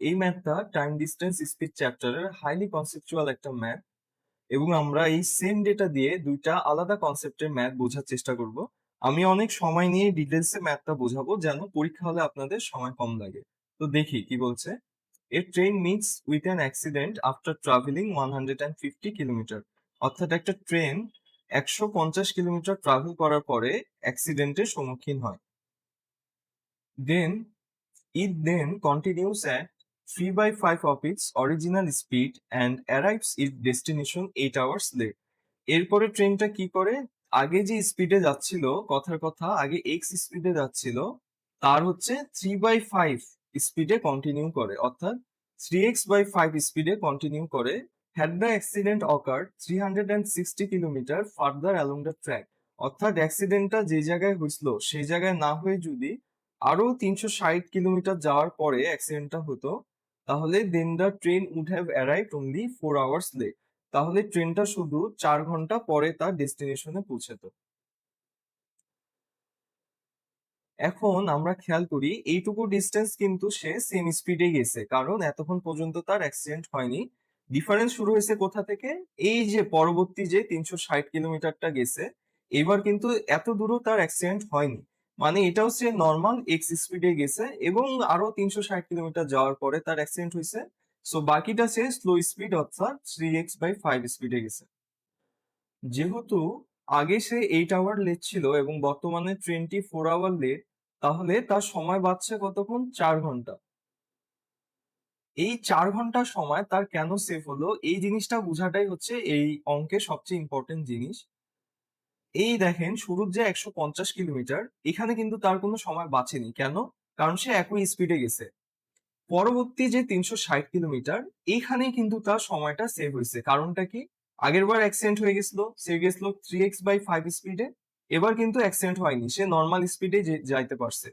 এই ম্যাথটা time distance speed চ্যাপ্টারের হাইলি কনসেপচুয়াল একটা ম্যাথ, এবং আমরা এই সেম ডেটা দিয়ে দুইটা আলাদা কনসেপ্টের ম্যাথ বোঝার চেষ্টা করব। আমি অনেক সময় নিয়ে ডিটেলসে ম্যাথটা বোঝাবো যেন পরীক্ষা হলে আপনাদের সময় কম লাগে। তো দেখি কি বলছে। A train meets with an accident after traveling 150 kilometre. অর্থাৎ একটা ট্রেন 150 কিলোমিটার ট্রাভেল করার পরে অ্যাক্সিডেন্টের সম্মুখীন হয়। দেন it then continues at 3/5 of its original speed and arrives its destination 8 hours late. এরপরে ট্রেনটা কি করে, আগে যে স্পিডে যাচ্ছিল, কথার কথা আগে এক্স স্পিডে যাচ্ছিল, তার হচ্ছে 3/5 স্পিডে কন্টিনিউ করে, অর্থাৎ 3x/5 স্পিডে কন্টিনিউ করে। Had the accident ochre 360 kilometre further along the track. অর্থাৎ অ্যাক্সিডেন্টটা যে জায়গায় হয়েছিল সেই জায়গায় না হয়ে যদি আরো 360 কিলোমিটার যাওয়ার পরে অ্যাক্সিডেন্টটা হতো, তাহলে then the train would have arrived only 4 hours late. তাহলে ট্রেনটা শুধু 4 ঘন্টা পরে তার ডেস্টিনেশনে পৌঁছাতো। এখন আমরা খেয়াল করি এইটুকু ডিস্টেন্স কিন্তু সে সেম স্পিডে গেছে, কারণ এতক্ষণ পর্যন্ত তার অ্যাক্সিডেন্ট হয়নি। ডিফারেন্স শুরু হয়েছে কোথা থেকে, এই যে পরবর্তী যে 360 কিলোমিটারটা গেছে, এবার কিন্তু এত দূরও তার অ্যাক্সিডেন্ট হয়নি। মানে এটাও সে নর্মাল এক্স স্পিডে গেছে এবং আরো 360 কিলোমিটার যাওয়ার পরে তার অ্যাক্সিডেন্ট হয়েছে। সো বাকিটা সে স্লো স্পিড অর্থাৎ 3x/5 স্পিডে গেছে। যেহেতু আগে সে 8 আওয়ার লেট ছিল এবং বর্তমানে ট্রেনটি 4 আওয়ার লেট, তাহলে তার সময় বাঁচছে কতক্ষণ, 4 ঘন্টা। এই 4 ঘন্টা সময় তার কেন সেভ হলো, এই জিনিসটা বোঝাটাই হচ্ছে এই অঙ্কের সবচেয়ে ইম্পর্টেন্ট জিনিস। এই দেখেন শুরুর যে 150 কিলোমিটার, এখানে কিন্তু তার কোনো সময় বাঁচেনি। কেন? কারণ সে একই স্পিডে গেছে। পরবর্তী যে 360 কিলোমিটার, এইখানেই কিন্তু তার সময়টা সেভ হয়েছে। কারণটা কি? আগের বার অ্যাক্সিডেন্ট হয়ে গেছিল, সে গেছিল 3x/5 স্পিডে। এবার কিন্তু অ্যাক্সিডেন্ট হয়নি, সে নর্মাল স্পিডে যাইতে পারছে।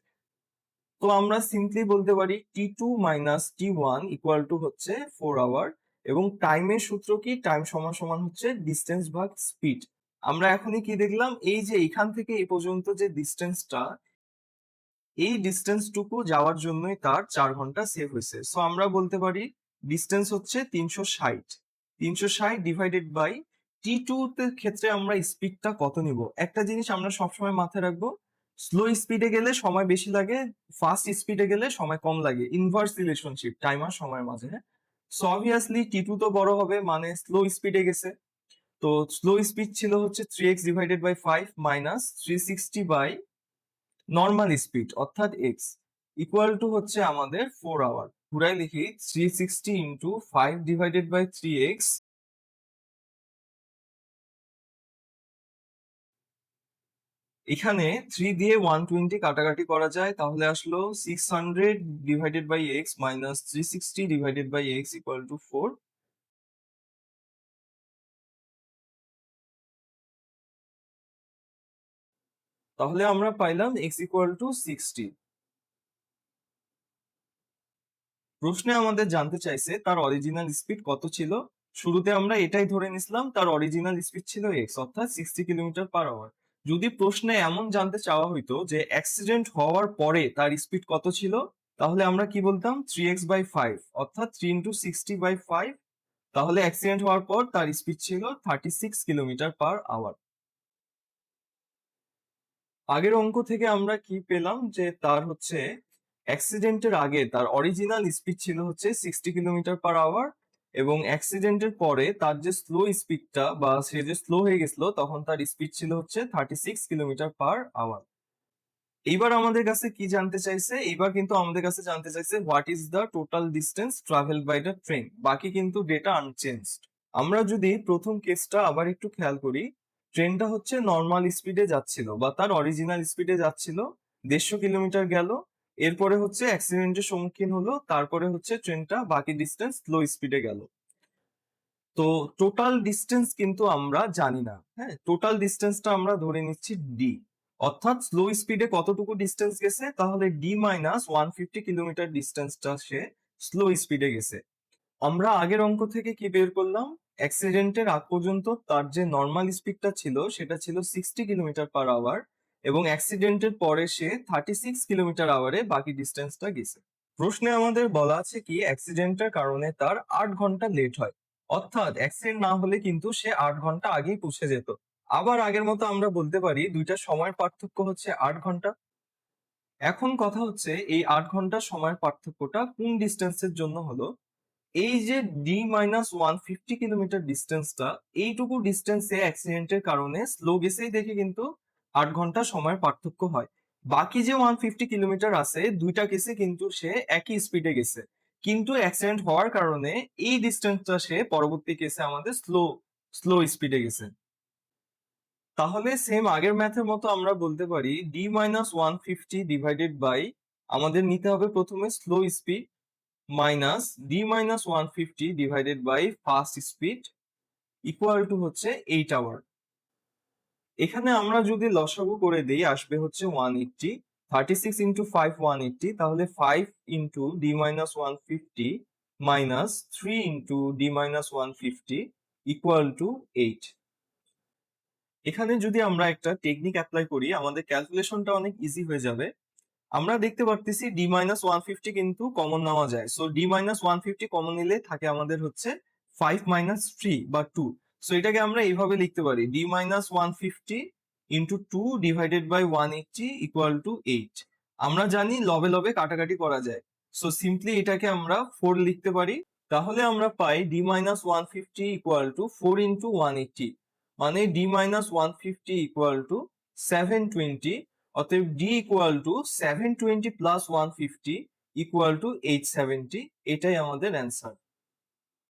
তো আমরা সিম্পলি বলতে পারি T2 - T1 ইকুয়াল টু হচ্ছে 4 আওয়ার। এবং টাইমের সূত্র কি, টাইম সমান সমান হচ্ছে ডিস্টেন্স ভাগ স্পিড। আমরা এখনই কি দেখলাম, এই যে এখান থেকে এই পর্যন্ত যে ডিস্টেন্সটা, এই ডিস্টেন্সটুকু যাওয়ার জন্যই তার 4 ঘন্টা সেভ হয়েছে। সো আমরা বলতে পারি ডিস্টেন্স হচ্ছে 360। 360 ডিভাইডেড বাই T2 এর ক্ষেত্রে আমরা স্পিডটা কত নিব। একটা জিনিস আমরা সবসময় মাথায় রাখবো, স্লো স্পিডে গেলে সময় বেশি লাগে, ফাস্ট স্পিডে গেলে সময় কম লাগে। ইনভার্স রিলেশনশিপ টাইম আর সময়ের মাঝে, হ্যাঁ। সো অবভিয়াসলি T2 তো বড় হবে, মানে স্লো স্পিডে গেছে। তো স্লো স্পিড ছিল হচ্ছে 3x divided by 5 minus 360 by normal speed অর্থাৎ এক্স ইকুয়াল টু হচ্ছে আমাদের 4 আওয়ার। পুরাই লিখি 360 ইন্টু 5 ডিভাইডেড বাই 3x। এখানে 3 দিয়ে 120 কাটাকাটি করা যায়, তাহলে আসলো 600 divided by X minus 360 divided by X equal to 4। তাহলে আমরা পাইলাম এক্স ইকুয়াল টু 60। প্রশ্নে আমাদের জানতে চাইছে তার অরিজিনাল স্পিড কত ছিল। শুরুতে আমরা এটাই ধরে নিছিলাম তার অরিজিনাল স্পিড ছিল এক্স অর্থাৎ 60 কিলোমিটার পার আওয়ার। যদি প্রশ্নে এমন জানতে চাওয়া হইতো যে অ্যাক্সিডেন্ট হওয়ার পরে তার স্পিড কত ছিল, তাহলে আমরা কি বলতাম 3x/5 অর্থাৎ 3 × 60/5। তাহলে অ্যাক্সিডেন্ট হওয়ার পর তার স্পিড ছিল 36 কিলোমিটার পার আওয়ার। আগের অঙ্ক থেকে আমরা কি পেলাম যে তার হচ্ছে অ্যাক্সিডেন্টের আগে তার অরিজিনাল স্পিড ছিল হচ্ছে 60 কিলোমিটার পার আওয়ার, এবং অ্যাক্সিডেন্টের পরে তার যে স্লো স্পিডটা বা সে যে স্লো হয়ে গেছিল তখন তার স্পিড ছিল হচ্ছে 36 কিলোমিটার পার আওয়ার। এইবার আমাদের কাছে কি জানতে চাইছে, এইবার কিন্তু আমাদের কাছে জানতে চাইছে what is the total distance travel by the train. বাকি কিন্তু ডেটা আনচেঞ্জড। আমরা যদি প্রথম কেসটা আবার একটু খেয়াল করি, ট্রেনটা হচ্ছে নর্মাল স্পিডে যাচ্ছিল বা তার অরিজিনাল স্পিডে যাচ্ছিল, 150 কিলোমিটার গেল, এরপরে হচ্ছে অ্যাক্সিডেন্টের সম্মুখীন হলো, তারপরে হচ্ছে ট্রেনটা বাকি ডিস্টেন্স স্লো স্পিডে গেল। তো টোটাল ডিস্টেন্স কিন্তু আমরা জানি না, হ্যাঁ। টোটাল ডিস্টেন্সটা আমরা ধরে নিচ্ছি ডি, অর্থাৎ স্লো স্পিডে কতটুকু ডিস্টেন্স গেছে, তাহলে D - 150 কিলোমিটার ডিস্টেন্সটা সে স্লো স্পিডে গেছে। আমরা আগের অঙ্ক থেকে কি বের করলাম, অ্যাক্সিডেন্টের আগ পর্যন্ত তার যে নর্মাল স্পিডটা ছিল সেটা ছিল 60 কিলোমিটার পার আওয়ার, এবং অ্যাক্সিডেন্টের পরে সে 36 কিলোমিটার আওয়ারে বাকি ডিস্টেন্সটা গেছে। প্রশ্নে আমাদের বলা আছে কি অ্যাক্সিডেন্টের কারণে তার ৮ ঘন্টা লেট হয়, অর্থাৎ অ্যাক্সিডেন্ট না হলে কিন্তু সে ৮ ঘন্টা আগেই পৌঁছে যেত। আবার আগের মতো আমরা বলতে পারি দুইটা সময়ের পার্থক্য হচ্ছে ৮ ঘন্টা। এখন কথা হচ্ছে এই ৮ ঘন্টা সময়ের পার্থক্যটা কোন ডিস্টেন্সের জন্য হলো। এই যে D-150 কিলোমিটার ডিস্টেন্সটা, এইটুকু ডিস্টেন্সে অ্যাক্সিডেন্টের কারণে স্লো গেছেই দেখে কিন্তু ৮ ঘন্টা সময়ের পার্থক্য হয়। বাকি যে 150 কিলোমিটার আছে দুইটা কেসে কিন্তু সে একই স্পিডে গেছে, কিন্তু অ্যাক্সিডেন্ট হওয়ার কারণে এই ডিস্টেন্সটা সে পরবর্তী কেসে আমাদের স্লো স্লো স্পিডে গেছে। তাহলে সেম আগের ম্যাথের মতো আমরা বলতে পারি D-150 ডিভাইডেড বাই, আমাদের নিতে হবে প্রথমে slow speed, minus D-150 divided by fast speed equal to হচ্ছে 8 আওয়ার। এখানে আমরা যদি লসাগু করে দেই আসবে হচ্ছে 180, 36 ইন্টু 5 180, তাহলে 5 into D-150 minus 3 into D-150 equal to 8। এখানে যদি আমরা একটা টেকনিক অ্যাপ্লাই করি আমাদের ক্যালকুলেশনটা অনেক ইজি হয়ে যাবে। আমরা দেখতে পারতেছি D-150 কিন্তু কমন নেওয়া যায়, সো D-150 কমন নিলে থাকে আমাদের হচ্ছে 5 মাইনাস 3 বা 2। সো এটাকে আমরা এইভাবে লিখতে পারি D-150 into 2 divided by 180 equal to 8। আমরা জানি লবে লবে কাটাকাটি করা যায়, সো সিম্পলি এটাকে আমরা 4 লিখতে পারি। তাহলে আমরা পাই D-150 ইকুয়াল টু 4 ইন্টু 180, মানে D-150 ইকুয়াল টু 720। অতএব D equal to 720 plus 150 equal to 870, এটাই আমাদের অ্যান্সার।